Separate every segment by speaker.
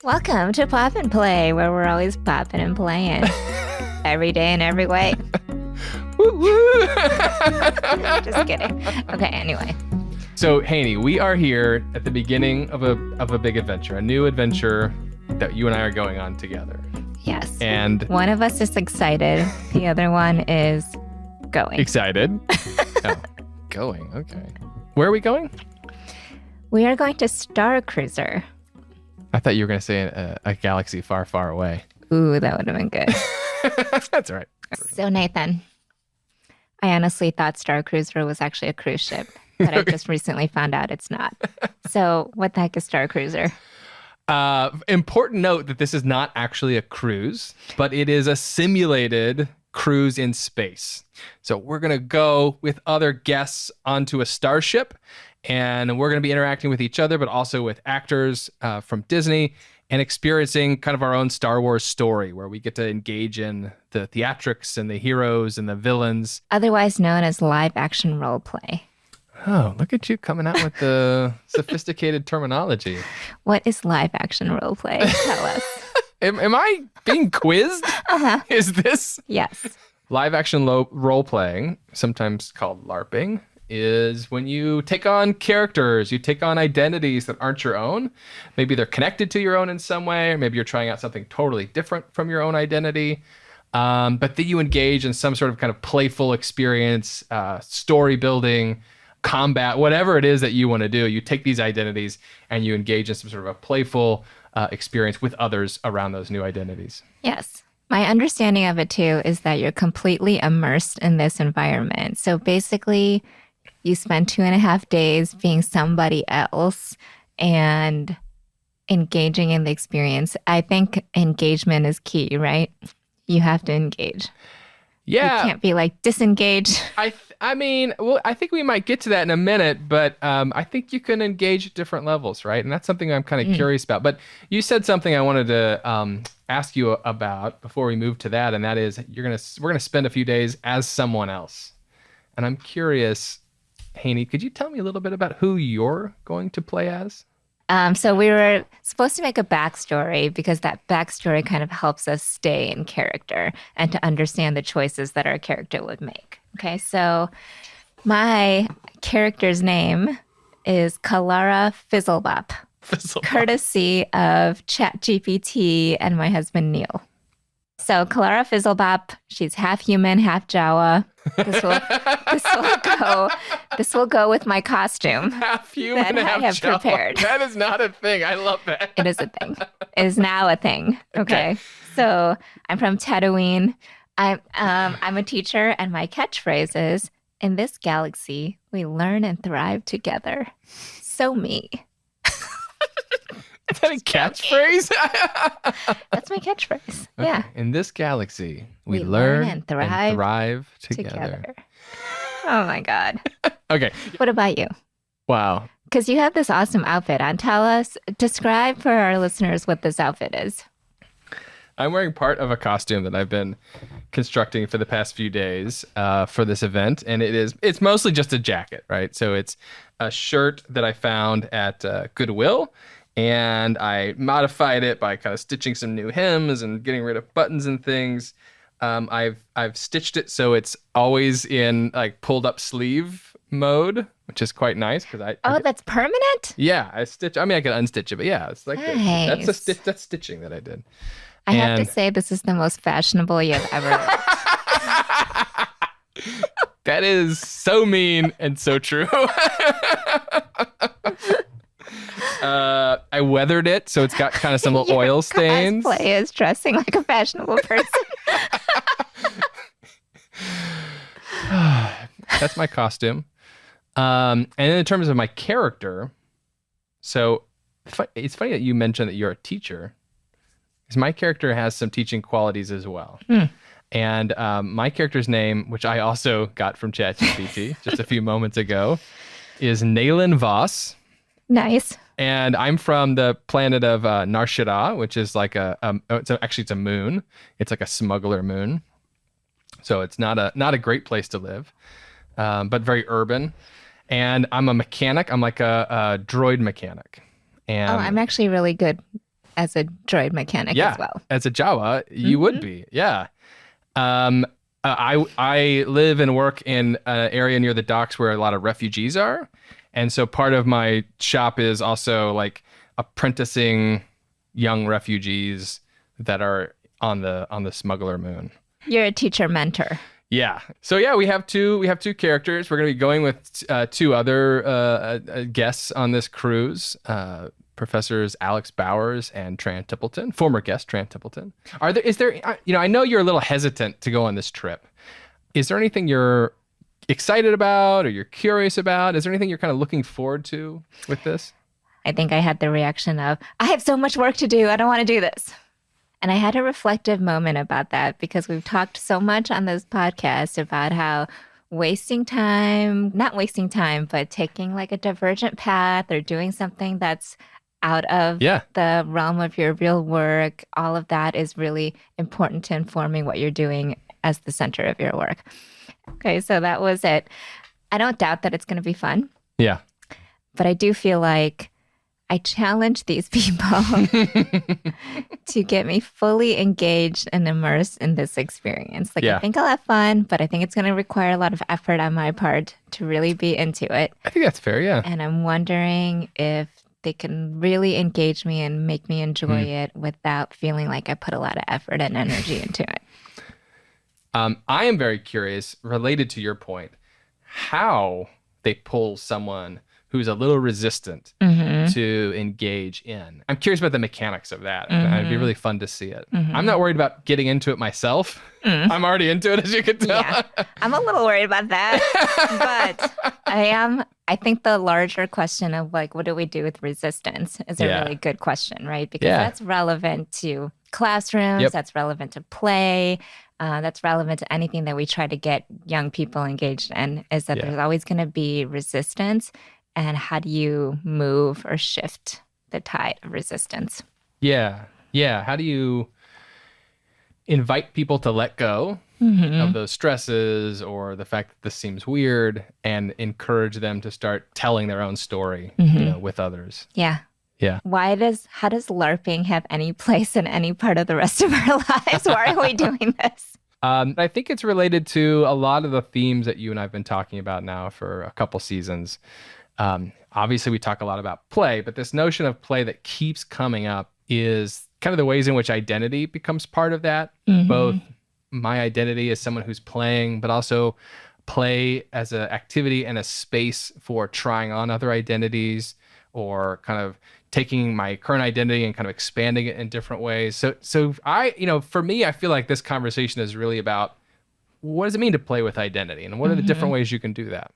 Speaker 1: Welcome to Pop and Play, where we're always popping and playing. Every day in every way.
Speaker 2: Woo woo!
Speaker 1: Just kidding. Okay, anyway.
Speaker 2: So, Haeny, we are here at the beginning of a big adventure, a new adventure that you and I are going on together.
Speaker 1: Yes.
Speaker 2: And
Speaker 1: one of us is excited. The other one is going.
Speaker 2: Excited? Oh, going. Okay. Where are we going?
Speaker 1: We are going to Starcruiser.
Speaker 2: I thought you were going to say a galaxy far, far away.
Speaker 1: Ooh, that would have been good.
Speaker 2: That's all right.
Speaker 1: So, Nathan, I honestly thought Starcruiser was actually a cruise ship, but I just recently found out it's not. So, what the heck is Starcruiser?
Speaker 2: Important note that this is not actually a cruise, but it is a simulated cruise in space. So we're going to go with other guests onto a starship, and we're going to be interacting with each other, but also with actors from Disney, and experiencing kind of our own Star Wars story where we get to engage in the theatrics and the heroes and the villains.
Speaker 1: Otherwise known as live action role play.
Speaker 2: Oh, look at you coming out with the sophisticated terminology.
Speaker 1: What is live action role play? Tell us.
Speaker 2: Am I being quizzed?
Speaker 1: Uh-huh.
Speaker 2: Is this?
Speaker 1: Yes.
Speaker 2: Live action role playing, sometimes called LARPing, is when you take on characters, you take on identities that aren't your own. Maybe they're connected to your own in some way, or maybe you're trying out something totally different from your own identity. But then you engage in some sort of kind of playful experience, story building, combat, whatever it is that you want to do. You take these identities and you engage in some sort of a playful experience with others around those new identities.
Speaker 1: Yes. My understanding of it too is that you're completely immersed in this environment. So basically, you spend 2.5 days being somebody else and engaging in the experience. I think engagement is key, right? You have to engage.
Speaker 2: Yeah.
Speaker 1: You can't be like disengage.
Speaker 2: I mean, well, I think we might get to that in a minute, but I think you can engage at different levels, right? And that's something I'm kind of curious about. But you said something I wanted to ask you about before we move to that, and that is we're gonna spend a few days as someone else. And I'm curious, Haeny, could you tell me a little bit about who you're going to play as?
Speaker 1: So we were supposed to make a backstory because that backstory kind of helps us stay in character and to understand the choices that our character would make. Okay, so my character's name is Kalara Fizzlebop, courtesy of ChatGPT and my husband Neil. So Kalara Fizzlebop, she's half human, half Jawa. This will go with my costume.
Speaker 2: Half human,
Speaker 1: that
Speaker 2: half
Speaker 1: I have
Speaker 2: Jawa.
Speaker 1: prepared.
Speaker 2: That is not a thing. I love that.
Speaker 1: It is a thing. It is now a thing. Okay. So I'm from Tatooine. I'm a teacher, and my catchphrase is, "In this galaxy, we learn and thrive together." So me.
Speaker 2: Is that a catchphrase?
Speaker 1: That's my catchphrase.
Speaker 2: Okay.
Speaker 1: Yeah.
Speaker 2: In this galaxy, we learn and thrive together.
Speaker 1: Oh my God.
Speaker 2: Okay.
Speaker 1: What about you?
Speaker 2: Wow.
Speaker 1: Because you have this awesome outfit on. Describe for our listeners what this outfit is.
Speaker 2: I'm wearing part of a costume that I've been constructing for the past few days for this event. And it's mostly just a jacket, right? So it's a shirt that I found at Goodwill. And I modified it by kind of stitching some new hems and getting rid of buttons and things. I've stitched it so it's always in like pulled up sleeve mode, which is quite nice because
Speaker 1: that's permanent?
Speaker 2: Yeah, I mean, I can unstitch it, but yeah, it's like
Speaker 1: nice.
Speaker 2: That's stitching that I did.
Speaker 1: I have to say this is the most fashionable you've ever looked.
Speaker 2: That is so mean and so true. I weathered it, so it's got kind of some little oil stains.
Speaker 1: Cosplay is dressing like a fashionable person.
Speaker 2: That's my costume. And in terms of my character, so it's funny that you mentioned that you're a teacher, because my character has some teaching qualities as well. And my character's name, which I also got from ChatGPT just a few moments ago, is Naylan Voss.
Speaker 1: Nice.
Speaker 2: And I'm from the planet of Narshada, which is like it's a moon. It's like a smuggler moon. So it's not a great place to live, but very urban. And I'm a mechanic. I'm like a droid mechanic. And
Speaker 1: I'm actually really good as a droid mechanic
Speaker 2: Yeah,
Speaker 1: as well.
Speaker 2: as a Jawa, you would be. Yeah. I live and work in an area near the docks where a lot of refugees are. And so part of my shop is also like apprenticing young refugees that are on the smuggler moon.
Speaker 1: You're a teacher mentor.
Speaker 2: Yeah. So yeah, we have two characters. We're going to be going with two other guests on this cruise. Professors Alex Bowers and Tran Templeton, former guest Tran Templeton. Is there, I know you're a little hesitant to go on this trip. Is there anything you're excited about or you're curious about? Is there anything you're kind of looking forward to with this?
Speaker 1: I think I had the reaction of, I have so much work to do. I don't want to do this. And I had a reflective moment about that because we've talked so much on this podcast about how not wasting time, but taking like a divergent path or doing something that's out of the realm of your real work, all of that is really important to informing what you're doing as the center of your work. Okay, so that was it. I don't doubt that it's going to be fun.
Speaker 2: Yeah.
Speaker 1: But I do feel like I challenge these people to get me fully engaged and immersed in this experience. Like, I think I'll have fun, but I think it's going to require a lot of effort on my part to really be into it.
Speaker 2: I think that's fair, yeah.
Speaker 1: And I'm wondering if they can really engage me and make me enjoy it without feeling like I put a lot of effort and energy into it.
Speaker 2: I am very curious, related to your point, how they pull someone who's a little resistant to engage in. I'm curious about the mechanics of that. It'd be really fun to see it. I'm not worried about getting into it myself. I'm already into it, as you can tell.
Speaker 1: Yeah, I'm a little worried about that. But I think the larger question of like, what do we do with resistance is a really good question, right? Because that's relevant to classrooms, that's relevant to play, that's relevant to anything that we try to get young people engaged in, is that there's always going to be resistance. And how do you move or shift the tide of resistance? Yeah.
Speaker 2: How do you invite people to let go of those stresses or the fact that this seems weird and encourage them to start telling their own story with others?
Speaker 1: Yeah.
Speaker 2: Yeah.
Speaker 1: How does LARPing have any place in any part of the rest of our lives? Why are we doing this?
Speaker 2: I think it's related to a lot of the themes that you and I have been talking about now for a couple seasons. Obviously, we talk a lot about play, but this notion of play that keeps coming up is kind of the ways in which identity becomes part of that. Both my identity as someone who's playing, but also play as an activity and a space for trying on other identities or kind of taking my current identity and kind of expanding it in different ways. So for me, I feel like this conversation is really about what does it mean to play with identity and what are the different ways you can do that?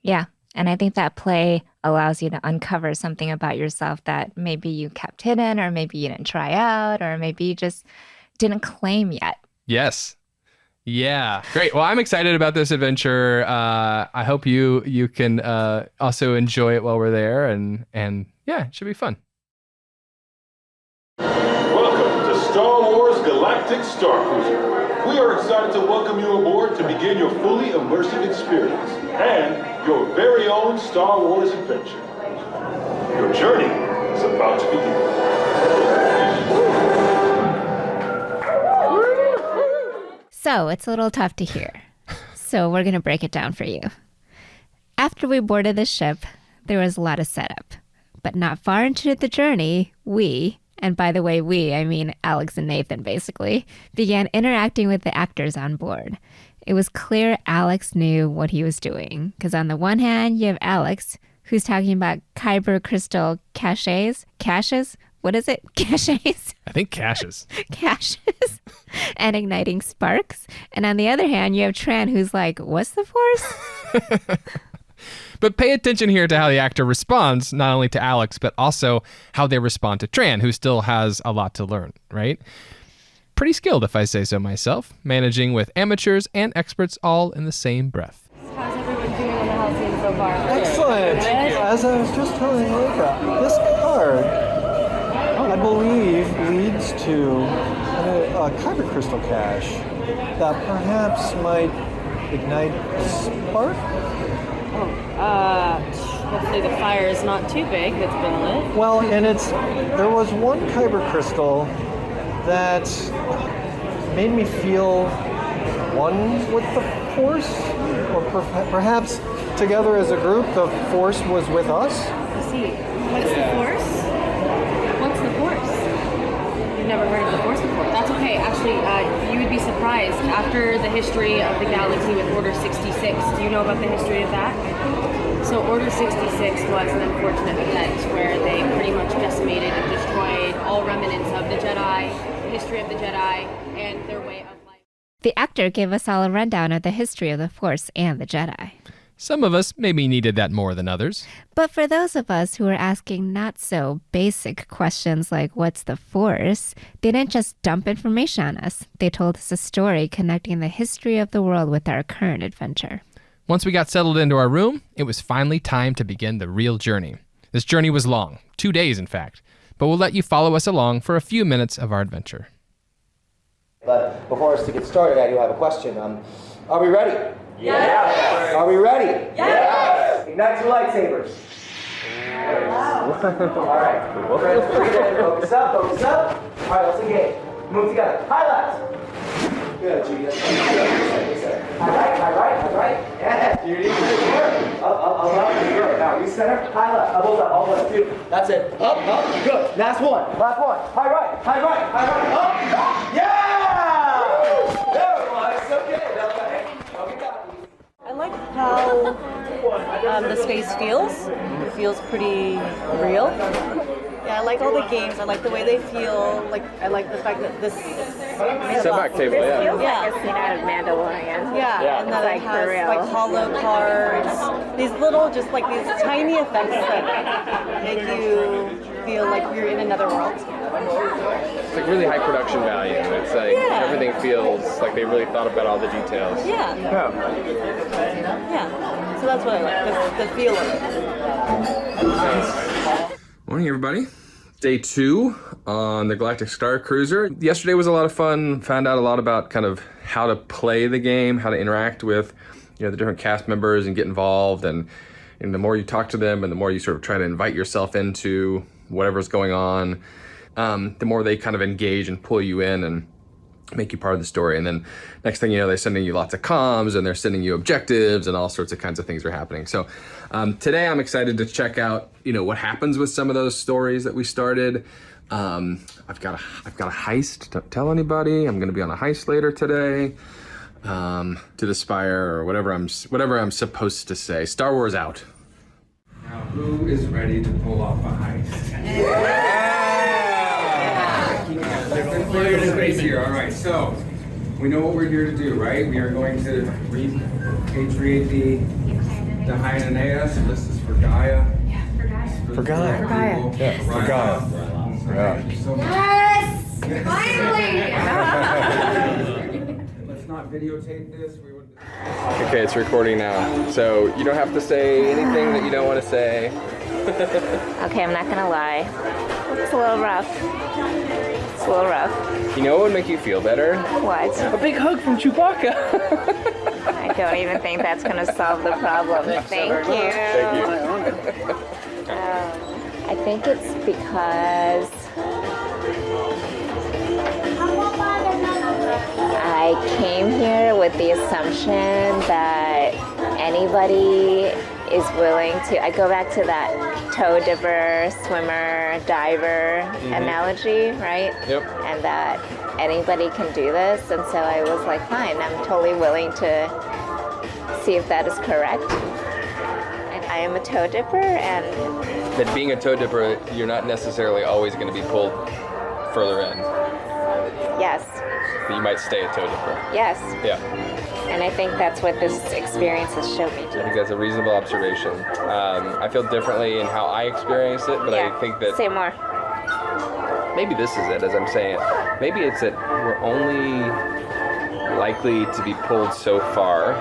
Speaker 1: Yeah. And I think that play allows you to uncover something about yourself that maybe you kept hidden, or maybe you didn't try out, or maybe you just didn't claim yet.
Speaker 2: Yes. Yeah. Great. Well, I'm excited about this adventure. I hope you can also enjoy it while we're there. And yeah, it should be fun.
Speaker 3: Welcome to Star Wars Galactic Starcruiser. We are excited to welcome you aboard to begin your fully immersive experience and your very own Star Wars adventure. Your journey is about to begin.
Speaker 1: So it's a little tough to hear. So we're going to break it down for you. After we boarded the ship, there was a lot of setup. But not far into the journey, we, and by the way, we, I mean Alex and Nathan basically, began interacting with the actors on board. It was clear Alex knew what he was doing, because on the one hand, you have Alex, who's talking about kyber crystal caches? What is it? Caches?
Speaker 2: I think caches.
Speaker 1: Caches. And igniting sparks. And on the other hand, you have Tran, who's like, what's the Force?
Speaker 2: But pay attention here to how the actor responds, not only to Alex, but also how they respond to Tran, who still has a lot to learn, right? Pretty skilled, if I say so myself, managing with amateurs and experts all in the same breath.
Speaker 4: How's everyone doing on the house scene so far?
Speaker 5: Excellent! As I was just telling Lalitha, this card, I believe, leads to a kyber crystal cache that perhaps might ignite a spark.
Speaker 4: hopefully the fire is not too big that's been lit.
Speaker 5: Well, and there was one kyber crystal that made me feel one with the Force, or perhaps together as a group, the Force was with us.
Speaker 4: I see. What's the Force? What's the Force? You've never heard of the Force before. That's okay. Actually, you would be surprised. After the history of the galaxy with Order 66, do you know about the history of that? So Order 66 was an unfortunate event where they pretty much decimated and destroyed all remnants of the Jedi, the history of the Jedi, and their way of life.
Speaker 1: The actor gave us all a rundown of the history of the Force and the Jedi.
Speaker 2: Some of us maybe needed that more than others.
Speaker 1: But for those of us who were asking not so basic questions like what's the Force, they didn't just dump information on us. They told us a story connecting the history of the world with our current adventure.
Speaker 2: Once we got settled into our room, it was finally time to begin the real journey. This journey was long, 2 days in fact, but we'll let you follow us along for a few minutes of our adventure.
Speaker 6: But before us to get started, I do have a question. Are we ready? Yes! Are we ready? Yes! Ignite your lightsabers. Wow. All right. Focus up, focus up. All right, let's engage. Move together. High left. Good, Judy. That's good. High right. Yeah, Judy. Up. Good. Now, recenter. High left. Both up. All left. Two. That's it. Up. Good. Last one. High right. Up. Yeah! There it was. Okay.
Speaker 4: I like how the space feels. It feels pretty real. Yeah, I like all the games. I like the way they feel. I like the fact that this
Speaker 2: Setback table, yeah.
Speaker 4: feels
Speaker 7: Like a scene out of Mandalorian.
Speaker 4: yeah, and that it has hollow cards. These little, just like these tiny effects that make you feel like you're in another world.
Speaker 8: It's like really high production value. It's like everything feels like they really thought about all the details.
Speaker 4: Yeah. So that's what I like, the feel of it.
Speaker 8: Morning, everybody. Day 2 on the Galactic Starcruiser. Yesterday was a lot of fun. Found out a lot about kind of how to play the game, how to interact with, the different cast members and get involved. And the more you talk to them and the more you sort of try to invite yourself into whatever's going on, the more they kind of engage and pull you in and make you part of the story. And then next thing you know, they're sending you lots of comms and they're sending you objectives and all sorts of kinds of things are happening. So today I'm excited to check out, what happens with some of those stories that we started. I've got a heist. Don't tell anybody. I'm going to be on a heist later today. To the Spire or whatever I'm supposed to say. Star Wars out.
Speaker 9: Now, who is ready to pull off a heist? Let's clear the space here. All right, so we know what we're here to do, right? We are going to repatriate the Haeny and Nathan. So this is for Gaia.
Speaker 5: For Gaia.
Speaker 9: For Gaia.
Speaker 5: Yeah, for Gaia.
Speaker 9: Thank you so much.
Speaker 10: Yes! Finally!
Speaker 9: Let's not videotape this. We would.
Speaker 8: Okay, it's recording now. So you don't have to say anything that you don't want to say.
Speaker 7: Okay, I'm not gonna lie. It's a little rough.
Speaker 8: You know what would make you feel better?
Speaker 7: What?
Speaker 8: A big hug from Chewbacca.
Speaker 7: I don't even think that's gonna solve the problem. Thank you.
Speaker 8: Thank you.
Speaker 7: I think it's because I came here with the assumption that anybody is willing to. I go back to that toe dipper, swimmer, diver analogy, right?
Speaker 8: Yep.
Speaker 7: And that anybody can do this. And so I was like, fine, I'm totally willing to see if that is correct. And I am a toe dipper, and
Speaker 8: That being a toe dipper, you're not necessarily always going to be pulled further in.
Speaker 7: yes,
Speaker 8: But you might stay a toe dipper.
Speaker 7: yes.
Speaker 8: Yeah.
Speaker 7: And I think that's what this experience has shown me
Speaker 8: I
Speaker 7: too.
Speaker 8: think that's a reasonable observation. I feel differently in how I experience it, but I think that
Speaker 7: Say more.
Speaker 8: maybe this is it, as I'm saying. Maybe it's that we're only likely to be pulled so far.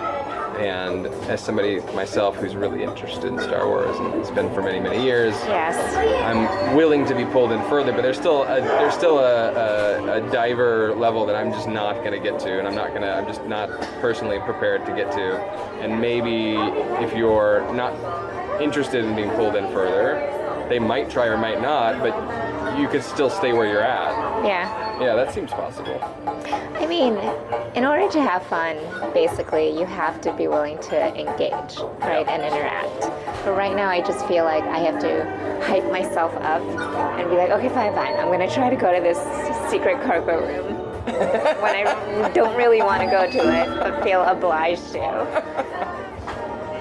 Speaker 8: And as somebody myself who's really interested in Star Wars and has been for many, many years,
Speaker 7: Yes.
Speaker 8: I'm willing to be pulled in further. But there's still a diver level that I'm just not going to get to, and I'm just not personally prepared to get to. And maybe if you're not interested in being pulled in further, they might try or might not, but you could still stay where you're at.
Speaker 7: Yeah.
Speaker 8: Yeah, that seems possible.
Speaker 7: I mean, in order to have fun, basically, you have to be willing to engage, right, and interact. But right now, I just feel like I have to hype myself up and be like, okay, fine. I'm going to try to go to this secret cargo room when I don't really want to go to it, but feel obliged to.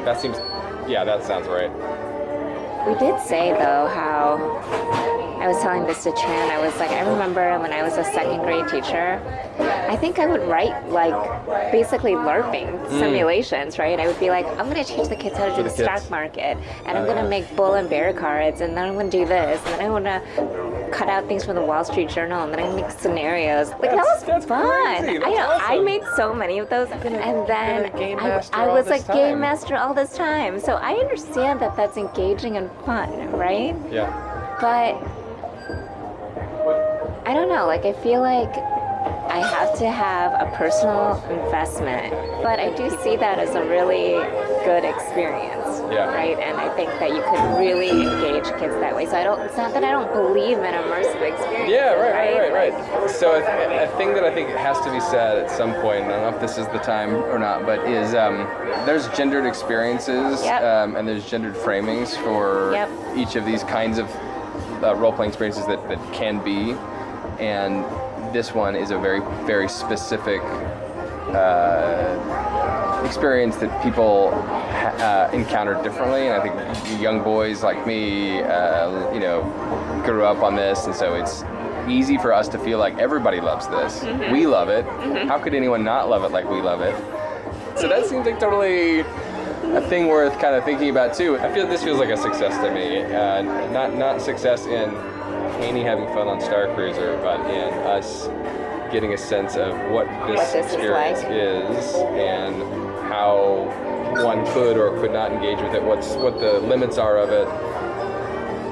Speaker 8: That sounds right.
Speaker 7: We did say, though, how I was telling this to Tran. I was like, I remember when I was a second grade teacher, I think I would write, like, basically LARPing simulations, right? I would be like, I'm going to teach the kids how to do the stock market, and I'm going to make bull and bear cards, and then I'm going to do this, and then I'm going to cut out things from the Wall Street Journal, and then I'm going to make scenarios. Like, that was fun.
Speaker 8: Crazy.
Speaker 7: I know.
Speaker 8: Awesome.
Speaker 7: I made so many of those, and then I was like game master all this time. So I understand that that's engaging and fun, right?
Speaker 8: Yeah.
Speaker 7: But I don't know, like I feel like I have to have a personal investment, but I do see that as a really good experience, right? And I think that you could really engage kids that way. So it's not that I don't believe in immersive experiences.
Speaker 8: Yeah, right. So a thing that I think has to be said at some point, I don't know if this is the time or not, but is there's gendered experiences and there's gendered framings for each of these kinds of role-playing experiences that can be. And this one is a very, very specific experience that people encounter differently. And I think young boys like me, grew up on this, and so it's easy for us to feel like everybody loves this. Mm-hmm. We love it. Mm-hmm. How could anyone not love it like we love it? So that seems like totally a thing worth kind of thinking about too. I feel this feels like a success to me. Not success in Haeny having fun on Starcruiser, but in us getting a sense of what this experience is and how one could or could not engage with it, what the limits are of it,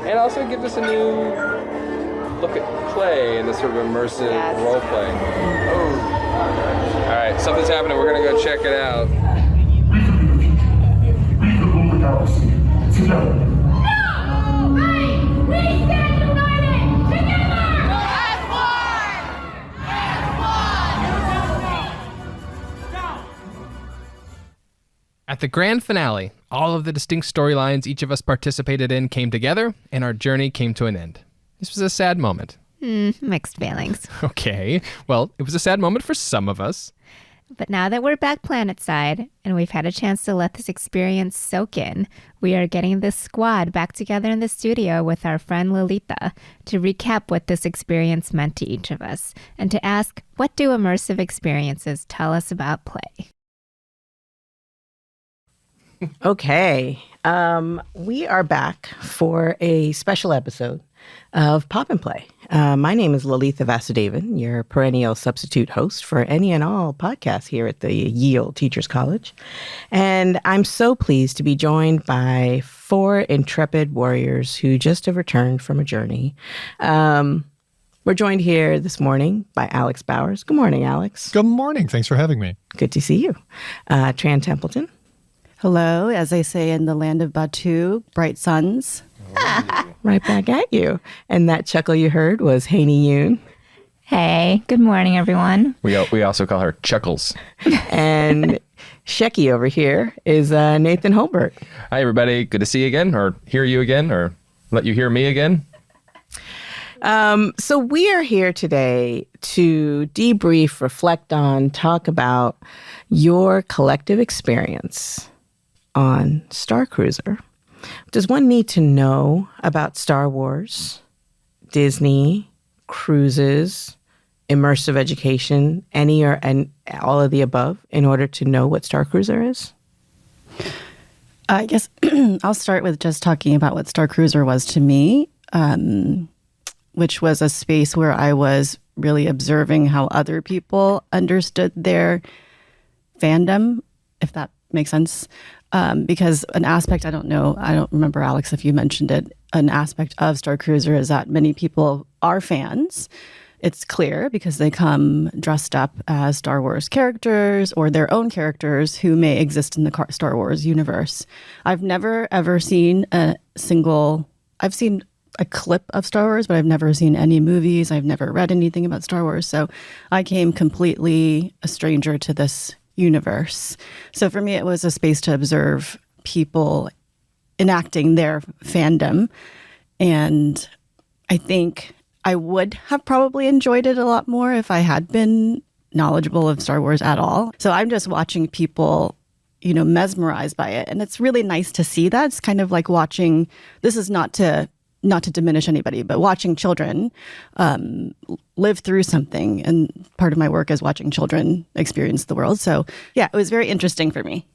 Speaker 8: and also gives us a new look at play and this sort of immersive role playing. Oh, all right, something's happening. We're gonna go check it out.
Speaker 2: At the grand finale, all of the distinct storylines each of us participated in came together, and our journey came to an end. This was a sad moment.
Speaker 1: Mixed feelings.
Speaker 2: Okay, well, it was a sad moment for some of us.
Speaker 1: But now that we're back planetside, and we've had a chance to let this experience soak in, we are getting this squad back together in the studio with our friend Lalitha to recap what this experience meant to each of us, and to ask, what do immersive experiences tell us about play?
Speaker 10: Okay, we are back for a special episode of Pop and Play. My name is Lalitha Vasudevan, your perennial substitute host for any and all podcasts here at the Yale Teachers College. And I'm so pleased to be joined by 4 intrepid warriors who just have returned from a journey. We're joined here this morning by Alex Bowers. Good morning, Alex.
Speaker 11: Good morning. Thanks for having me.
Speaker 10: Good to see you. Tran Templeton.
Speaker 12: Hello, as they say in the land of Batu, bright suns.
Speaker 10: Right back at you. And that chuckle you heard was Haeny Yoon.
Speaker 1: Hey, good morning, everyone.
Speaker 2: We also call her Chuckles.
Speaker 10: And Shecky over here is Nathan Holbert.
Speaker 2: Hi, everybody. Good to see you again, or hear you again, or let you hear me again.
Speaker 10: So we are here today to debrief, reflect on, talk about your collective experience on Starcruiser. Does one need to know about Star Wars, Disney, cruises, immersive education, any or and all of the above in order to know what Starcruiser is?
Speaker 12: I guess I'll start with just talking about what Starcruiser was to me, which was a space where I was really observing how other people understood their fandom, if that makes sense. Because an aspect, I don't remember, Alex, if you mentioned it, an aspect of Starcruiser is that many people are fans it's clear because they come dressed up as Star Wars characters or their own characters who may exist in the Star Wars universe. I've never, ever seen I've seen a clip of Star Wars, but I've never seen any movies. I've never read anything about Star Wars. So I came completely a stranger to this universe. So for me, it was a space to observe people enacting their fandom. And I think I would have probably enjoyed it a lot more if I had been knowledgeable of Star Wars at all. So I'm just watching people, mesmerized by it. And it's really nice to see that. It's kind of like watching, this is not to diminish anybody, but watching children live through something. And part of my work is watching children experience the world. So yeah, it was very interesting for me.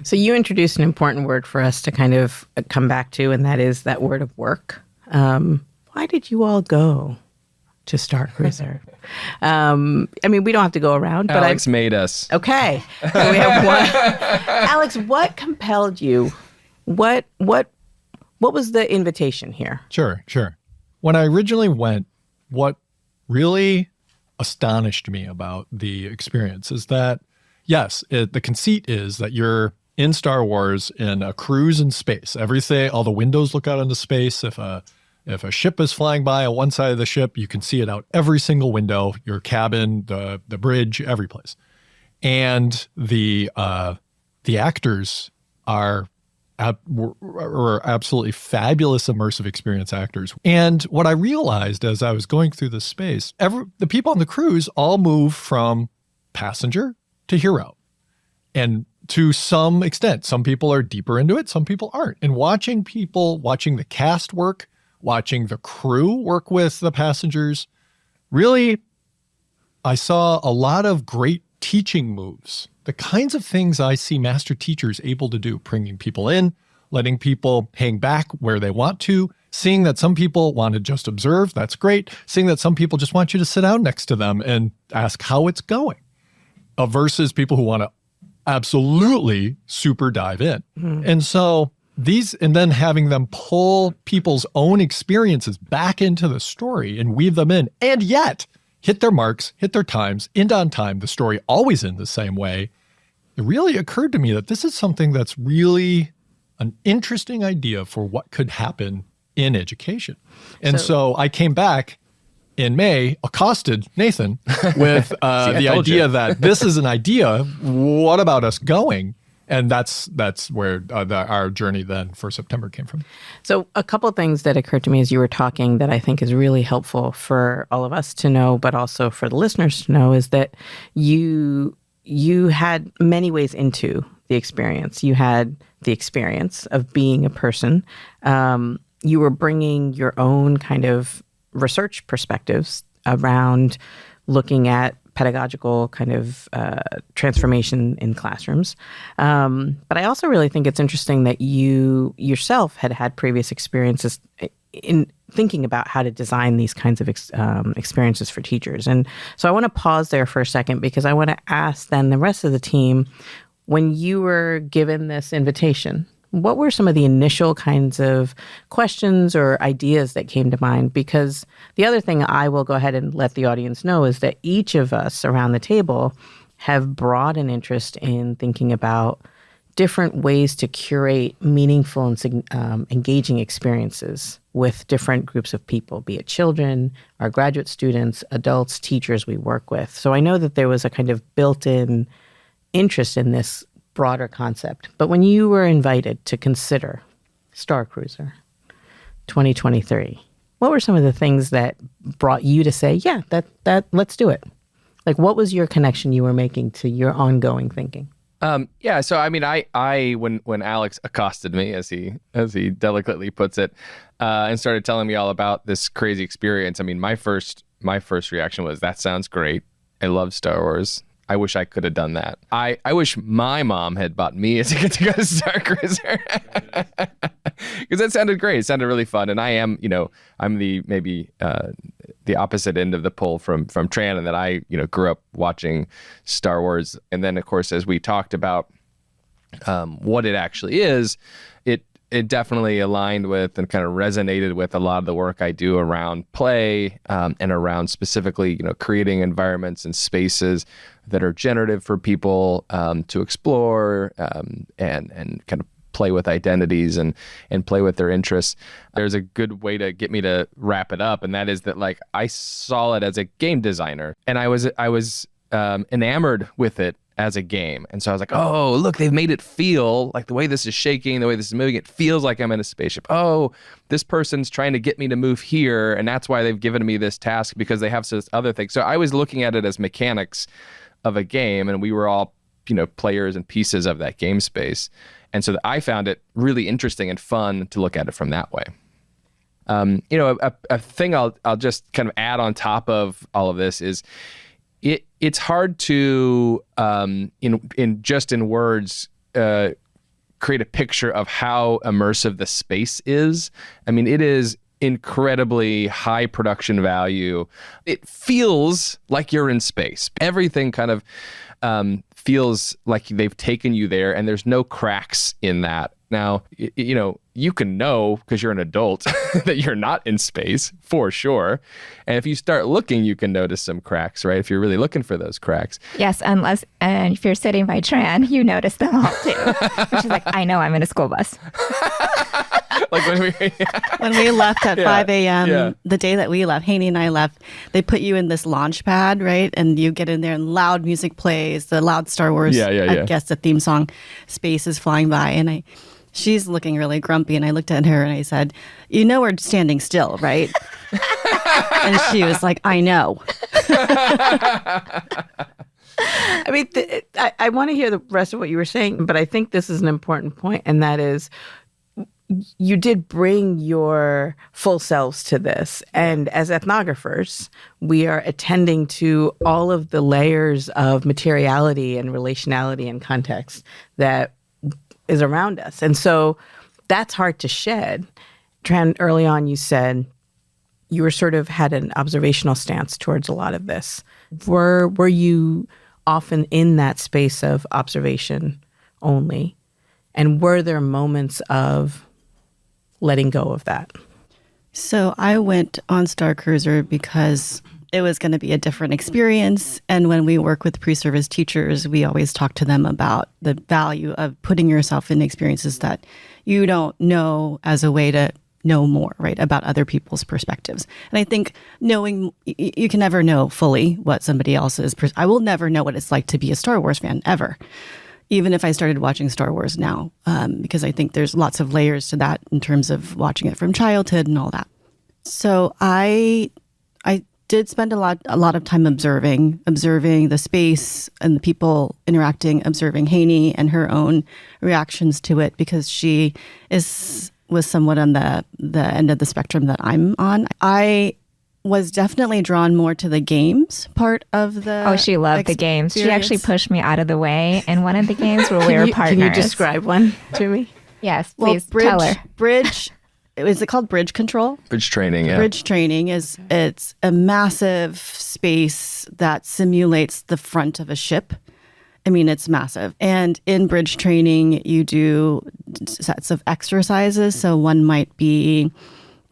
Speaker 10: So you introduced an important word for us to kind of come back to, and that is that word of work. Why did you all go to Starcruiser? We don't have to go around, but
Speaker 2: Alex made us.
Speaker 10: Okay. So we have one. Alex, what compelled you? What was the invitation here?
Speaker 5: Sure. When I originally went, what really astonished me about the experience is that, yes, the conceit is that you're in Star Wars in a cruise in space. Everything, all the windows look out into space. If a ship is flying by on one side of the ship, you can see it out every single window, your cabin, the bridge, every place. And the actors were absolutely fabulous immersive experience actors. And what I realized as I was going through this space, the people on the cruise all move from passenger to hero. And to some extent, some people are deeper into it, some people aren't. And watching the cast work, watching the crew work with the passengers, really, I saw a lot of great teaching moves. The kinds of things I see master teachers able to do, bringing people in, letting people hang back where they want to, seeing that some people want to just observe, that's great. Seeing that some people just want you to sit down next to them and ask how it's going, versus people who want to absolutely super dive in. Mm-hmm. And so and then having them pull people's own experiences back into the story and weave them in, and yet hit their marks, hit their times, end on time, the story always in the same way. It really occurred to me that this is something that's really an interesting idea for what could happen in education. And so I came back in May, accosted Nathan with the idea that this is an idea. What about us going? And that's where our journey then for September came from.
Speaker 10: So a couple of things that occurred to me as you were talking that I think is really helpful for all of us to know, but also for the listeners to know, is that you had many ways into the experience. You had the experience of being a person. You were bringing your own kind of research perspectives around looking at pedagogical kind of transformation in classrooms. But I also really think it's interesting that you yourself had previous experiences in thinking about how to design these kinds of experiences for teachers. And so I want to pause there for a second because I want to ask then the rest of the team, when you were given this invitation, what were some of the initial kinds of questions or ideas that came to mind? Because the other thing I will go ahead and let the audience know is that each of us around the table have brought an interest in thinking about different ways to curate meaningful and engaging experiences with different groups of people, be it children, our graduate students, adults, teachers we work with. So I know that there was a kind of built-in interest in this broader concept. But when you were invited to consider Starcruiser 2023, what were some of the things that brought you to say, yeah, that let's do it? Like, what was your connection you were making to your ongoing thinking?
Speaker 2: So I mean, I when Alex accosted me, as he delicately puts it, and started telling me all about this crazy experience, I mean, my first reaction was, that sounds great. I love Star Wars. I wish I could have done that. I wish my mom had bought me a ticket to go to Starcruiser, because that sounded great. It sounded really fun, and I am, I'm the opposite end of the pull from Tran, and that I, grew up watching Star Wars, and then of course as we talked about what it actually is, it definitely aligned with and kind of resonated with a lot of the work I do around play, and around specifically, creating environments and spaces that are generative for people to explore, and kind of play with identities and play with their interests. There's a good way to get me to wrap it up, and that is that like I saw it as a game designer, and I was enamored with it as a game. And so I was like, oh, look, they've made it feel like the way this is shaking, the way this is moving, it feels like I'm in a spaceship. Oh, this person's trying to get me to move here, and that's why they've given me this task, because they have this other thing. So I was looking at it as mechanics of a game, and we were all, players and pieces of that game space. And so I found it really interesting and fun to look at it from that way. A thing I'll just kind of add on top of all of this is it's hard to in words create a picture of how immersive the space is. I mean, it is incredibly high production value. It feels like you're in space. Everything kind of feels like they've taken you there, and there's no cracks in that. Now, you can know because you're an adult that you're not in space for sure. And if you start looking, you can notice some cracks, right? If you're really looking for those cracks.
Speaker 1: Yes, and if you're sitting by Tran, you notice them all too. Which is like, I know I'm in a school bus.
Speaker 2: Like
Speaker 12: when we left at 5 a.m., the day that we left, Haeny and I left, they put you in this launch pad, right? And you get in there and loud music plays, the loud Star Wars, I guess the theme song, Space is flying by. And she's looking really grumpy. And I looked at her and I said, we're standing still, right? And she was like, I know.
Speaker 10: I mean, I want to hear the rest of what you were saying, but I think this is an important point, and that is you did bring your full selves to this. And as ethnographers, we are attending to all of the layers of materiality and relationality and context that is around us. And so that's hard to shed. Tran, early on, you said you were sort of had an observational stance towards a lot of this. Were you often in that space of observation only? And were there moments of letting go of that?
Speaker 12: So I went on Starcruiser because it was going to be a different experience. And when we work with pre-service teachers, we always talk to them about the value of putting yourself in experiences that you don't know as a way to know more, right, about other people's perspectives. And I think knowing, you can never know fully what somebody else's, I will never know what it's like to be a Star Wars fan, ever. Even if I started watching Star Wars now, because I think there's lots of layers to that in terms of watching it from childhood and all that. So I did spend a lot of time observing the space and the people interacting, observing Haeny and her own reactions to it, because she was somewhat on the end of the spectrum that I'm on. I was definitely drawn more to the games part of the
Speaker 1: she loved the games. She actually pushed me out of the way in one of the games where we were partners.
Speaker 10: Can you describe one to me?
Speaker 1: Yes, please tell her.
Speaker 12: Is it called bridge control?
Speaker 2: Bridge training, yeah.
Speaker 12: Bridge training it's a massive space that simulates the front of a ship. I mean, it's massive. And in bridge training, you do sets of exercises. So one might be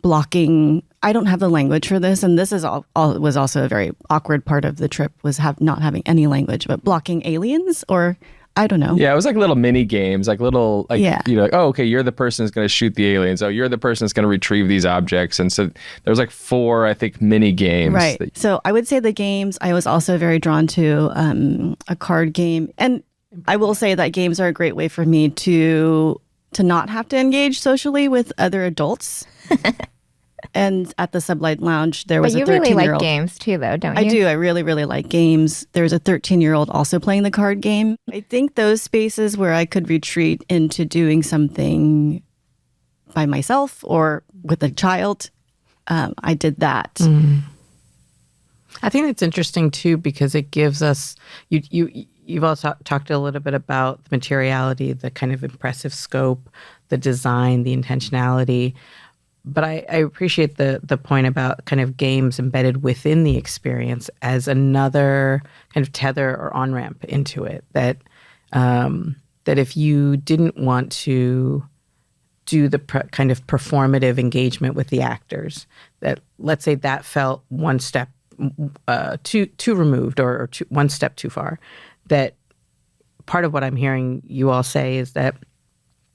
Speaker 12: blocking. I don't have the language for this, and this is all was also a very awkward part of the trip, was not having any language, but blocking aliens, or I don't know.
Speaker 2: Yeah, it was like little mini games, like little, you're like, oh, okay, you're the person who's going to shoot the aliens. Oh, you're the person who's going to retrieve these objects. And so there was like 4, I think, mini games.
Speaker 12: Right. So I would say the games, I was also very drawn to a card game. And I will say that games are a great way for me to not have to engage socially with other adults. And at the Sublight Lounge, there was a 13-year-old.
Speaker 1: But you really like games too, though, don't you?
Speaker 12: I do. I really, really like games. There's a 13-year-old also playing the card game. I think those spaces where I could retreat into doing something by myself or with a child, I did that.
Speaker 10: Mm. I think it's interesting too, because it gives us you've also talked a little bit about the materiality, the kind of impressive scope, the design, the intentionality. But I appreciate the point about kind of games embedded within the experience as another kind of tether or on-ramp into it. That if you didn't want to do the kind of performative engagement with the actors. That, let's say, that felt one step too removed, or one step too far. That part of what I'm hearing you all say is that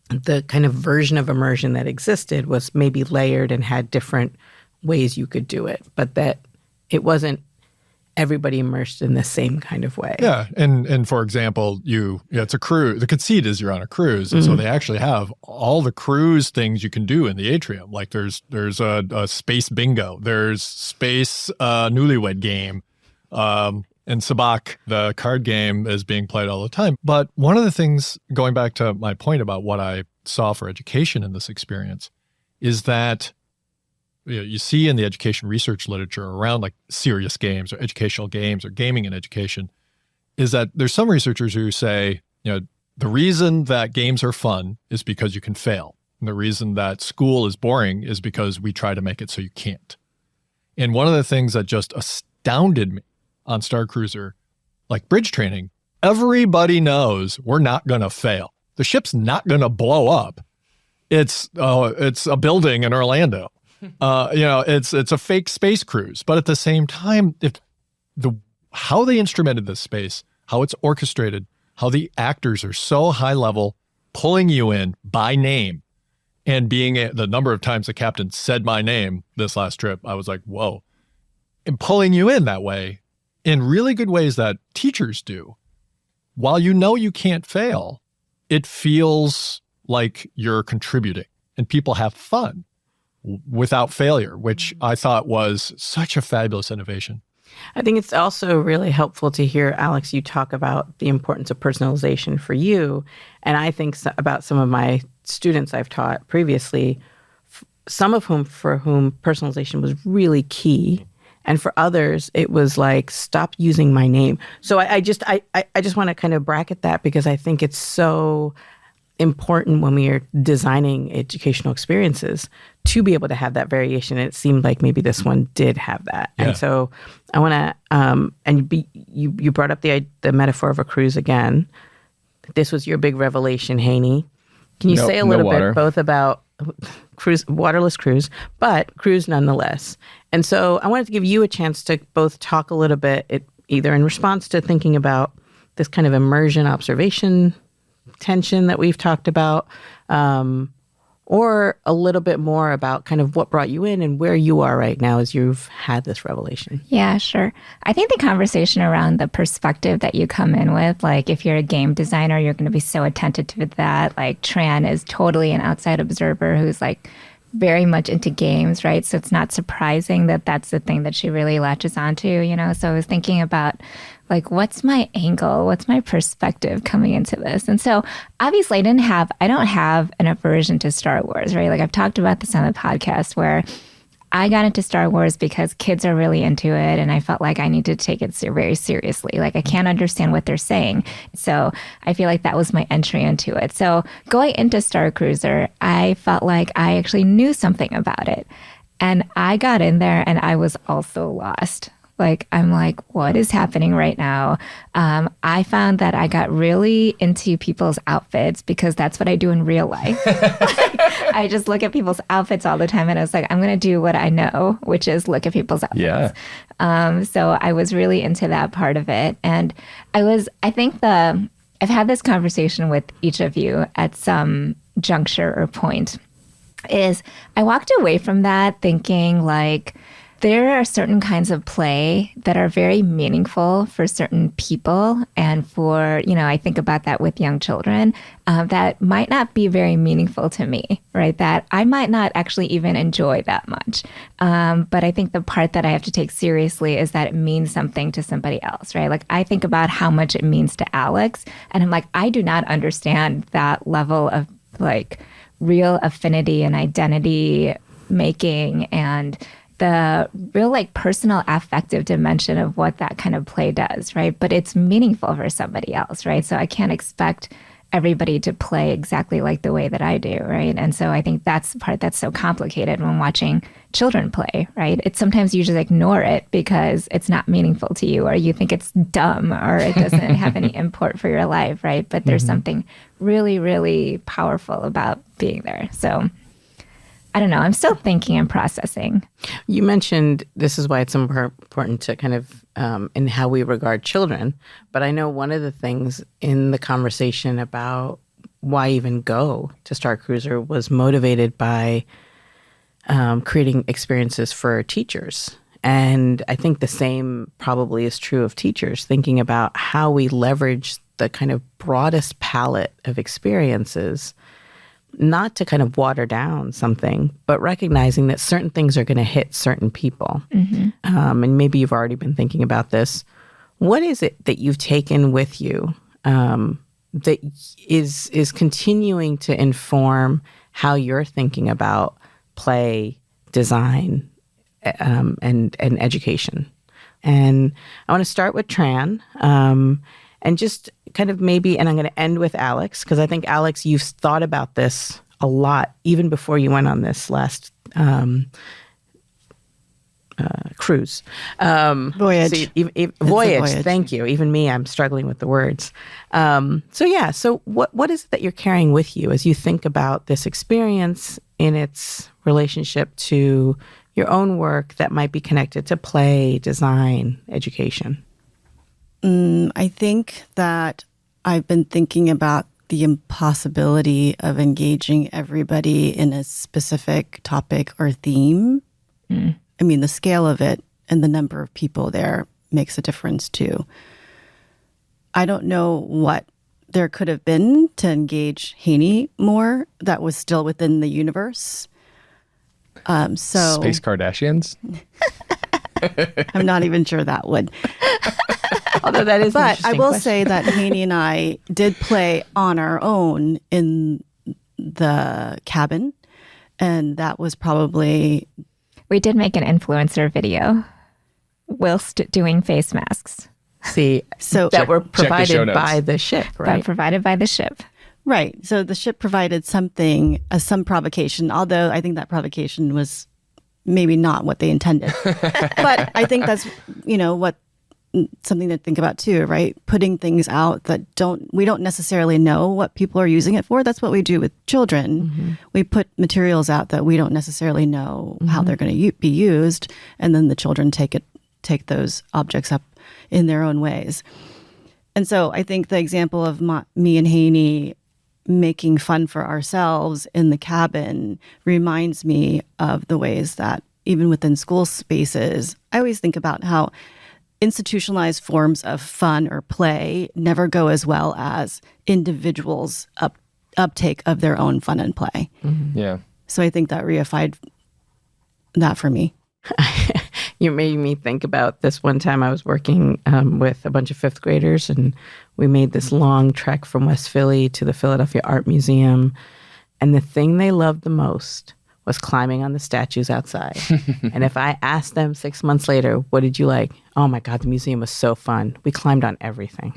Speaker 10: the kind of version of immersion that existed was maybe layered and had different ways you could do it, but that it wasn't everybody immersed in the same kind of way.
Speaker 11: Yeah, and for example, it's a cruise. The conceit is you're on a cruise, and so they actually have all the cruise things you can do in the atrium. Like there's a space bingo, there's space newlywed game, and Sabak, the card game, is being played all the time. But one of the things, going back to my point about what I saw for education in this experience, is that you see in the education research literature around like serious games or educational games or gaming in education, is that there's some researchers who say, the reason that games are fun is because you can fail. And the reason that school is boring is because we try to make it so you can't. And one of the things that just astounded me on Starcruiser, like bridge training, everybody knows we're not going to fail. The ship's not going to blow up. It's a building in Orlando. It's a fake space cruise. But at the same time, how they instrumented this space, how it's orchestrated, how the actors are so high level, pulling you in by name, and being the number of times the captain said my name this last trip, I was like, whoa. And pulling you in that way, in really good ways that teachers do. While you can't fail, it feels like you're contributing and people have fun without failure, which I thought was such a fabulous innovation.
Speaker 10: I think it's also really helpful to hear, Alex, you talk about the importance of personalization for you. And I think about some of my students I've taught previously, for whom personalization was really key. And for others, it was like, stop using my name. So I just want to kind of bracket that, because I think it's so important when we are designing educational experiences to be able to have that variation. And it seemed like maybe this one did have that. Yeah. And so I want to, you brought up the metaphor of a cruise again. This was your big revelation, Haeny. Can you say a little bit both about cruise, waterless cruise, but cruise nonetheless? And so I wanted to give you a chance to both talk a little bit, either in response to thinking about this kind of immersion observation tension that we've talked about, or a little bit more about kind of what brought you in and where you are right now as you've had this revelation.
Speaker 1: Yeah, sure. I think the conversation around the perspective that you come in with, like if you're a game designer, you're going to be so attentive to that. Like Tran is totally an outside observer who's like very much into games, right? So it's not surprising that that's the thing that she really latches onto, So I was thinking about like, what's my angle? What's my perspective coming into this? And so obviously I don't have an aversion to Star Wars, right? Like I've talked about this on the podcast where I got into Star Wars because kids are really into it and I felt like I need to take it very seriously. Like I can't understand what they're saying. So I feel like that was my entry into it. So going into Starcruiser, I felt like I actually knew something about it. And I got in there and I was also lost. Like, I'm like, what is happening right now? I found that I got really into people's outfits because that's what I do in real life. I just look at people's outfits all the time. And I was like, I'm going to do what I know, which is look at people's outfits. Yeah. So I was really into that part of it. And I've had this conversation with each of you at some juncture or point, is I walked away from that thinking like, there are certain kinds of play that are very meaningful for certain people. And for, I think about that with young children, that might not be very meaningful to me, right? That I might not actually even enjoy that much. But I think the part that I have to take seriously is that it means something to somebody else, right? Like I think about how much it means to Alex. And I'm like, I do not understand that level of like real affinity and identity making and the real like personal affective dimension of what that kind of play does, right? But it's meaningful for somebody else, right? So I can't expect everybody to play exactly like the way that I do, right? And so I think that's the part that's so complicated when watching children play, right? It's sometimes you just ignore it because it's not meaningful to you, or you think it's dumb, or it doesn't have any import for your life, right? But there's something really, really powerful about being there. So I don't know. I'm still thinking and processing.
Speaker 10: You mentioned this is why it's important to kind of in how we regard children. But I know one of the things in the conversation about why even go to Starcruiser was motivated by creating experiences for teachers. And I think the same probably is true of teachers, thinking about how we leverage the kind of broadest palette of experiences, not to kind of water down something, but recognizing that certain things are going to hit certain people. And maybe you've already been thinking about this. What is it that you've taken with you that is continuing to inform how you're thinking about play, design, and education? And I want to start with Tran, and just kind of maybe, and I'm going to end with Alex, because I think, Alex, you've thought about this a lot, even before you went on this last cruise.
Speaker 12: Voyage.
Speaker 10: Voyage, thank you. Even me, I'm struggling with the words. So what is it that you're carrying with you as you think about this experience in its relationship to your own work that might be connected to play, design, education?
Speaker 12: I think that I've been thinking about the impossibility of engaging everybody in a specific topic or theme. I mean, the scale of it and the number of people there makes a difference too. I don't know what there could have been to engage Haeny more that was still within the universe.
Speaker 2: Space Kardashians?
Speaker 12: I'm not even sure that would.
Speaker 10: Although that is,
Speaker 12: but I will say that Haeny and I did play on our own in the cabin, and that was probably.
Speaker 1: We did make an influencer video whilst doing face masks.
Speaker 10: See, so that were provided by the ship, right?
Speaker 1: Provided by the ship.
Speaker 12: Right. So the ship provided something, some provocation, although I think that provocation was maybe not what they intended. But I think that's, what something to think about too, right? Putting things out that we don't necessarily know what people are using it for. That's what we do with children. We put materials out that we don't necessarily know how they're going to be used, and then the children take those objects up in their own ways. And so I think the example of me and Haeny making fun for ourselves in the cabin reminds me of the ways that even within school spaces, I always think about how institutionalized forms of fun or play never go as well as individuals' uptake of their own fun and play.
Speaker 2: Yeah.
Speaker 12: So I think that reified that for me.
Speaker 10: You made me think about this one time I was working with a bunch of fifth graders, and we made this long trek from West Philly to the Philadelphia Art Museum. And the thing they loved the most was climbing on the statues outside. And if I asked them 6 months later, what did you like? Oh my God, the museum was so fun. We climbed on everything.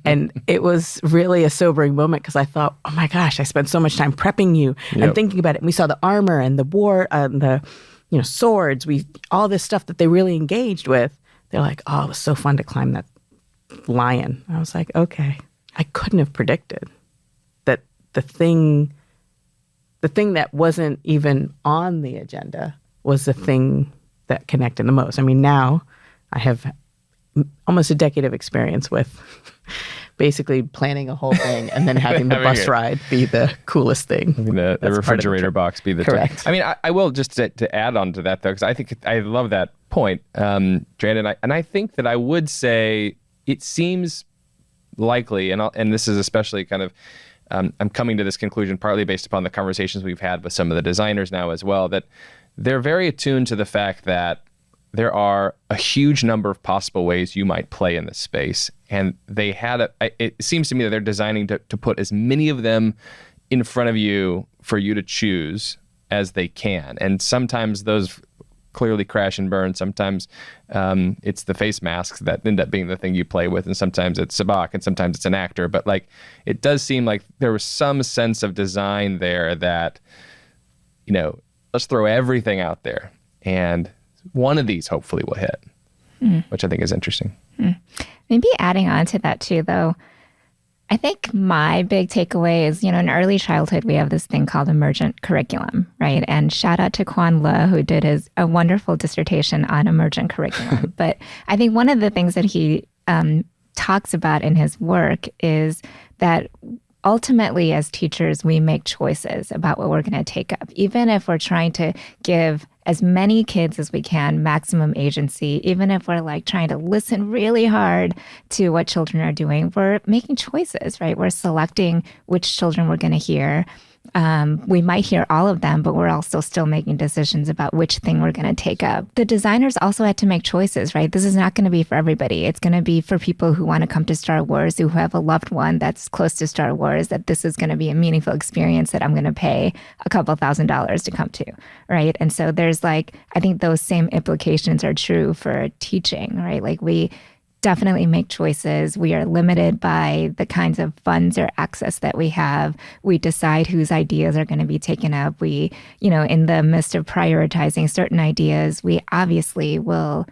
Speaker 10: And it was really a sobering moment because I thought, oh my gosh, I spent so much time prepping you and thinking about it. And we saw the armor and the war, the swords, all this stuff that they really engaged with. They're like, oh, it was so fun to climb that lion. I was like, okay, I couldn't have predicted that the thing that wasn't even on the agenda was the thing that connected the most. I mean, now I have almost a decade of experience with basically planning a whole thing and then having the bus ride be the coolest thing.
Speaker 2: The refrigerator box be the
Speaker 10: correct.
Speaker 2: I mean, I will just to add on to that though, because I think I love that point, Tran, and I think that I would say it seems likely, and this is especially kind of. I'm coming to this conclusion partly based upon the conversations we've had with some of the designers now as well, that they're very attuned to the fact that there are a huge number of possible ways you might play in this space. And it seems to me that they're designing to put as many of them in front of you for you to choose as they can. And sometimes those clearly crash and burn. Sometimes it's the face masks that end up being the thing you play with, and sometimes it's Sabak, and sometimes it's an actor. But like, it does seem like there was some sense of design there that, you know, let's throw everything out there, and one of these hopefully will hit, which I think is interesting.
Speaker 1: Maybe adding on to that too, though, I think my big takeaway is, you know, in early childhood, we have this thing called emergent curriculum, right? And shout out to Kwan Le, who did a wonderful dissertation on emergent curriculum. But I think one of the things that he talks about in his work is that ultimately, as teachers, we make choices about what we're going to take up. Even if we're trying to give as many kids as we can maximum agency, even if we're like trying to listen really hard to what children are doing, we're making choices, right? We're selecting which children we're going to hear. We might hear all of them, but we're also still making decisions about which thing we're going to take up. The designers also had to make choices, right? This is not going to be for everybody. It's going to be for people who want to come to Star Wars, who have a loved one that's close to Star Wars, that this is going to be a meaningful experience that I'm going to pay a couple $1,000s to come to, right? And so there's like, I think those same implications are true for teaching, right? Like we definitely make choices. We are limited by the kinds of funds or access that we have. We decide whose ideas are going to be taken up. We, you know, in the midst of prioritizing certain ideas, we obviously will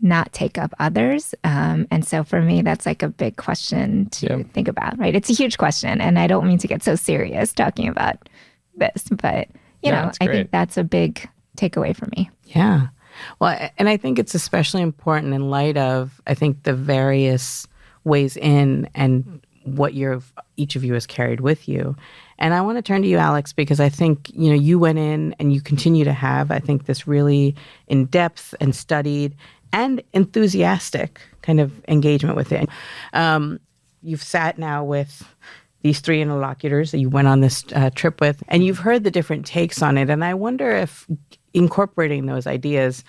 Speaker 1: not take up others. And so for me, that's like a big question to think about, right? It's a huge question. And I don't mean to get so serious talking about this, but, you know, I think that's a big takeaway for me.
Speaker 10: Yeah. Well, and I think it's especially important in light of, I think, the various ways in and what each of you has carried with you. And I want to turn to you, Alex, because I think, you know, you went in and you continue to have, I think, this really in-depth and studied and enthusiastic kind of engagement with it. You've sat now with these three interlocutors that you went on this trip with, and you've heard the different takes on it. And I wonder if incorporating those ideas,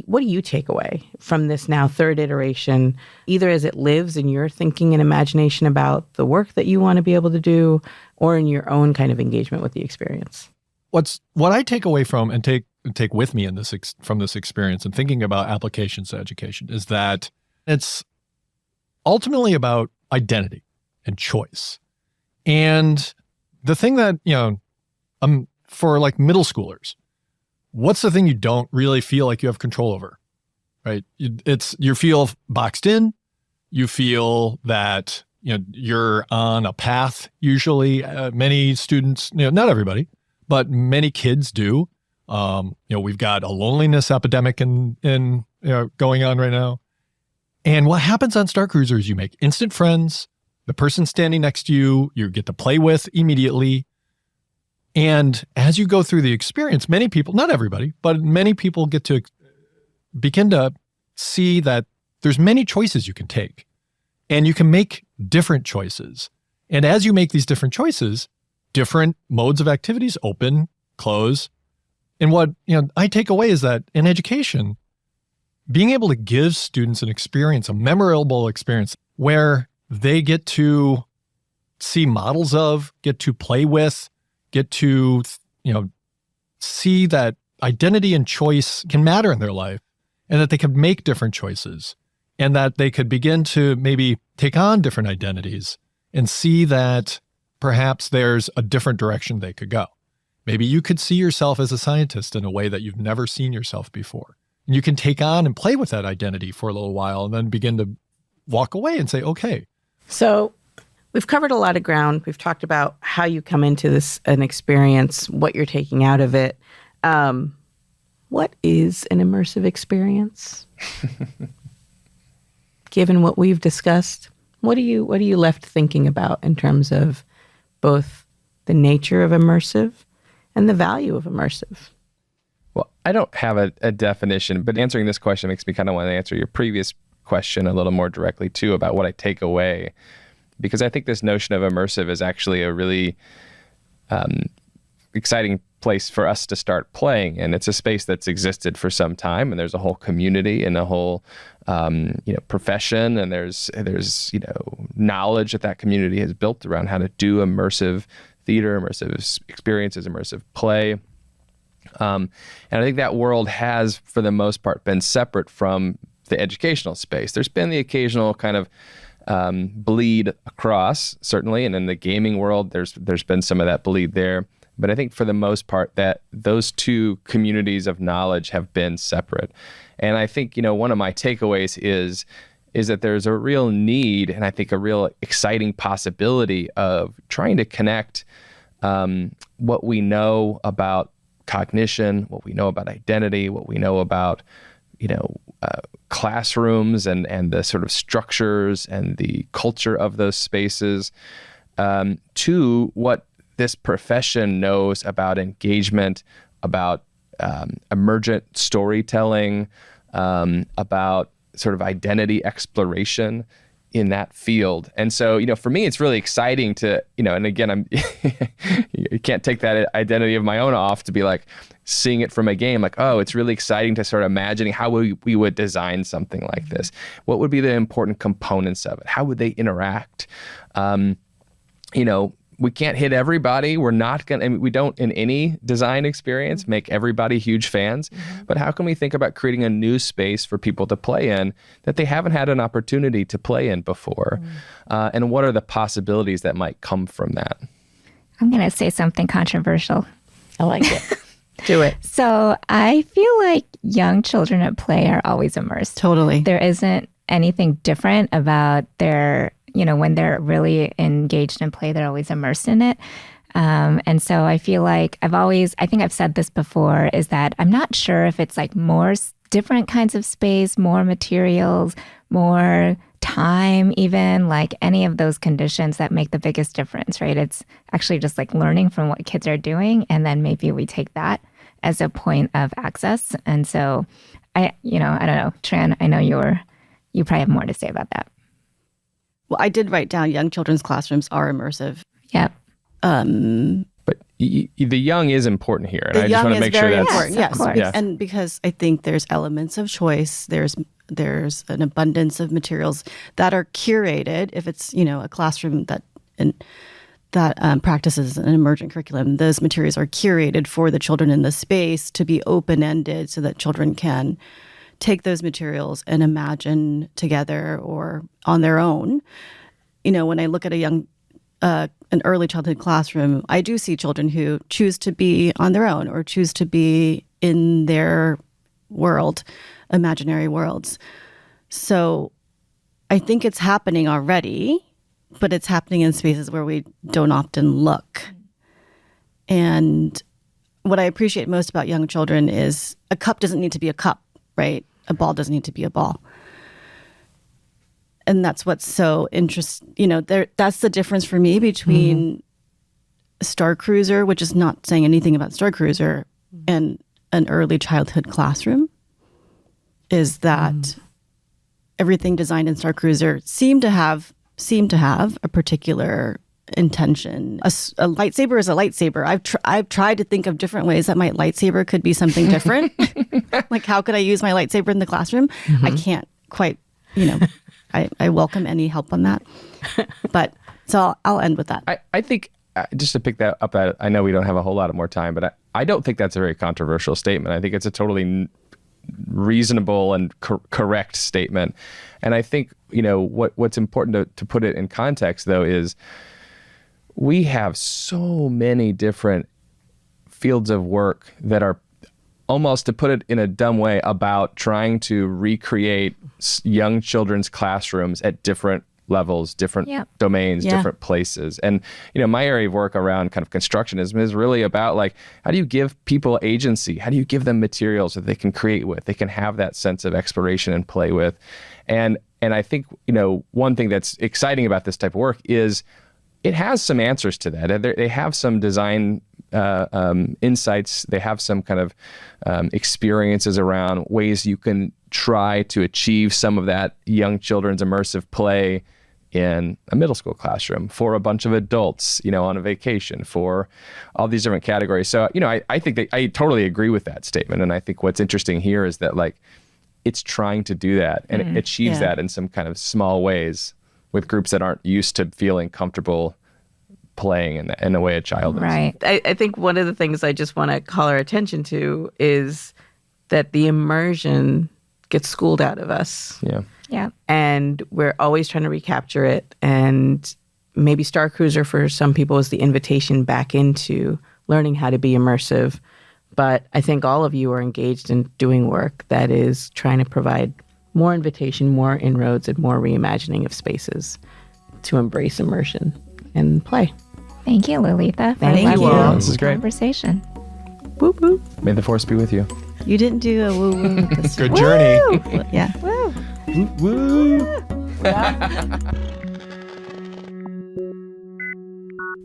Speaker 10: what do you take away from this now third iteration, either as it lives in your thinking and imagination about the work that you want to be able to do, or in your own kind of engagement with the experience?
Speaker 11: What I take away from and take with me in this from this experience and thinking about applications to education is that it's ultimately about identity and choice. And the thing that, you know, for like middle schoolers, what's the thing you don't really feel like you have control over, right? You feel boxed in. You feel that, you know, you're on a path. Usually, many students, you know, not everybody, but many kids do. You know, we've got a loneliness epidemic in you know, going on right now. And what happens on Starcruiser is you make instant friends. The person standing next to you, you get to play with immediately. And as you go through the experience, many people, not everybody, but many people get to begin to see that there's many choices you can take, and you can make different choices. And as you make these different choices, different modes of activities open, close. And what, you know, I take away is that in education, being able to give students an experience, a memorable experience where they get to see models of, get to play with, get to, you know, see that identity and choice can matter in their life, and that they can make different choices, and that they could begin to maybe take on different identities and see that perhaps there's a different direction they could go. Maybe you could see yourself as a scientist in a way that you've never seen yourself before. And you can take on and play with that identity for a little while and then begin to walk away and say, okay.
Speaker 10: So we've covered a lot of ground. We've talked about how you come into an experience, what you're taking out of it. What is an immersive experience? Given what we've discussed, what are you left thinking about in terms of both the nature of immersive and the value of immersive?
Speaker 2: Well, I don't have a definition, but answering this question makes me kind of want to answer your previous question a little more directly too, about what I take away, because I think this notion of immersive is actually a really exciting place for us to start playing. And it's a space that's existed for some time, and there's a whole community and a whole profession, and there's knowledge that community has built around how to do immersive theater, immersive experiences, immersive play. And I think that world has, for the most part, been separate from the educational space. There's been the occasional kind of bleed across, certainly, and in the gaming world, there's been some of that bleed there. But I think for the most part that those two communities of knowledge have been separate. And I think, one of my takeaways is that there's a real need, and I think a real exciting possibility of trying to connect what we know about cognition, what we know about identity, what we know about, classrooms and the sort of structures and the culture of those spaces, to what this profession knows about engagement, about emergent storytelling, about sort of identity exploration in that field. And so, for me, it's really exciting to, and again, you can't take that identity of my own off to be like seeing it from a game, like, oh, it's really exciting to start imagining how we would design something like this. What would be the important components of it? How would they interact? We can't hit everybody. We're not going to, we don't in any design experience make everybody huge fans, but how can we think about creating a new space for people to play in that they haven't had an opportunity to play in before? And what are the possibilities that might come from that?
Speaker 1: I'm going to say something controversial.
Speaker 10: I like it. Do it.
Speaker 1: So I feel like young children at play are always immersed.
Speaker 12: Totally.
Speaker 1: There isn't anything different about their, when they're really engaged in play, they're always immersed in it. And so I feel like I think I've said this before, is that I'm not sure if it's like more different kinds of space, more materials, more time, even like any of those conditions that make the biggest difference, right? It's actually just like learning from what kids are doing. And then maybe we take that as a point of access. And so I don't know, Tran, I know you probably have more to say about that.
Speaker 12: Well, I did write down young children's classrooms are immersive.
Speaker 1: Yep.
Speaker 2: But the young is important here. And
Speaker 12: the
Speaker 2: I just
Speaker 12: young
Speaker 2: want to
Speaker 12: is
Speaker 2: make sure
Speaker 12: very
Speaker 2: that's
Speaker 12: important. Yes.
Speaker 2: Yeah.
Speaker 12: And because I think there's elements of choice, there's an abundance of materials that are curated. If it's, a classroom that practices an emergent curriculum, those materials are curated for the children in the space to be open-ended so that children can take those materials and imagine together or on their own. When I look at an early childhood classroom, I do see children who choose to be on their own or choose to be in their world, imaginary worlds. So I think it's happening already, but it's happening in spaces where we don't often look. And what I appreciate most about young children is a cup doesn't need to be a cup, right? A ball doesn't need to be a ball. And that's what's so interesting. That's the difference for me between Starcruiser, which is not saying anything about Starcruiser, and an early childhood classroom, is that everything designed in Starcruiser seemed to have a particular intention. A lightsaber is a lightsaber. I've tried to think of different ways that my lightsaber could be something different. Like, how could I use my lightsaber in the classroom? I can't quite, I welcome any help on that. But so I'll end with that.
Speaker 2: I think, just to pick that up, I know we don't have a whole lot of more time, but I don't think that's a very controversial statement. I think it's a totally reasonable and correct statement. And I think, what's important to put it in context, though, is we have so many different fields of work that are almost, to put it in a dumb way, about trying to recreate young children's classrooms at different levels, different domains, different places. And, my area of work around kind of constructionism is really about, like, how do you give people agency? How do you give them materials that they can create with? They can have that sense of exploration and play with. And I think, one thing that's exciting about this type of work is it has some answers to that. They have some design insights. They have some kind of experiences around ways you can try to achieve some of that young children's immersive play in a middle school classroom for a bunch of adults, on a vacation, for all these different categories. So, I think that I totally agree with that statement. And I think what's interesting here is that, like, it's trying to do that, and it achieves that in some kind of small ways with groups that aren't used to feeling comfortable playing in the way a child is.
Speaker 1: Right.
Speaker 10: I think one of the things I just want to call our attention to is that the immersion gets schooled out of us.
Speaker 2: Yeah.
Speaker 1: Yeah.
Speaker 10: And we're always trying to recapture it. And maybe Starcruiser for some people is the invitation back into learning how to be immersive. But I think all of you are engaged in doing work that is trying to provide more invitation, more inroads, and more reimagining of spaces to embrace immersion and play.
Speaker 1: Thank you, Lalitha, for
Speaker 10: Thank you
Speaker 1: lovely
Speaker 10: all.
Speaker 2: This is great.
Speaker 1: conversation.
Speaker 10: Woo woo.
Speaker 2: May the force be with you.
Speaker 12: You didn't do a woo woo.
Speaker 11: Good journey.
Speaker 12: Yeah.
Speaker 10: Woo.
Speaker 2: Woo.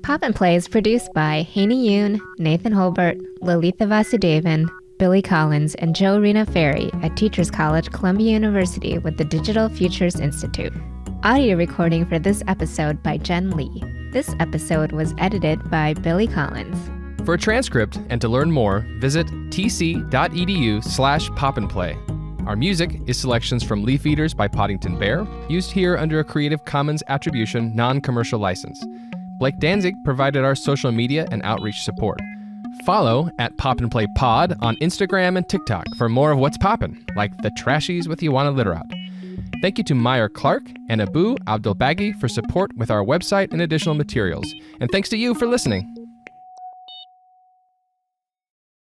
Speaker 1: Pop and Play is produced by Haeny and Nathan Holbert, Lalitha Vasudevan, Billy Collins, and Joe Rena Ferry at Teachers College, Columbia University with the Digital Futures Institute. Audio recording for this episode by Jen Lee. This episode was edited by Billy Collins.
Speaker 2: For a transcript and to learn more, visit tc.edu/popandplay. Our music is selections from Leaf Eaters by Poddington Bear, used here under a Creative Commons Attribution Non-Commercial License. Blake Danzig provided our social media and outreach support. Follow at Pop and Play Pod on Instagram and TikTok for more of what's poppin', like the trashies with Ioana Literat. Thank you to Meyer Clark and Abu Abdelbagi for support with our website and additional materials. And thanks to you for listening.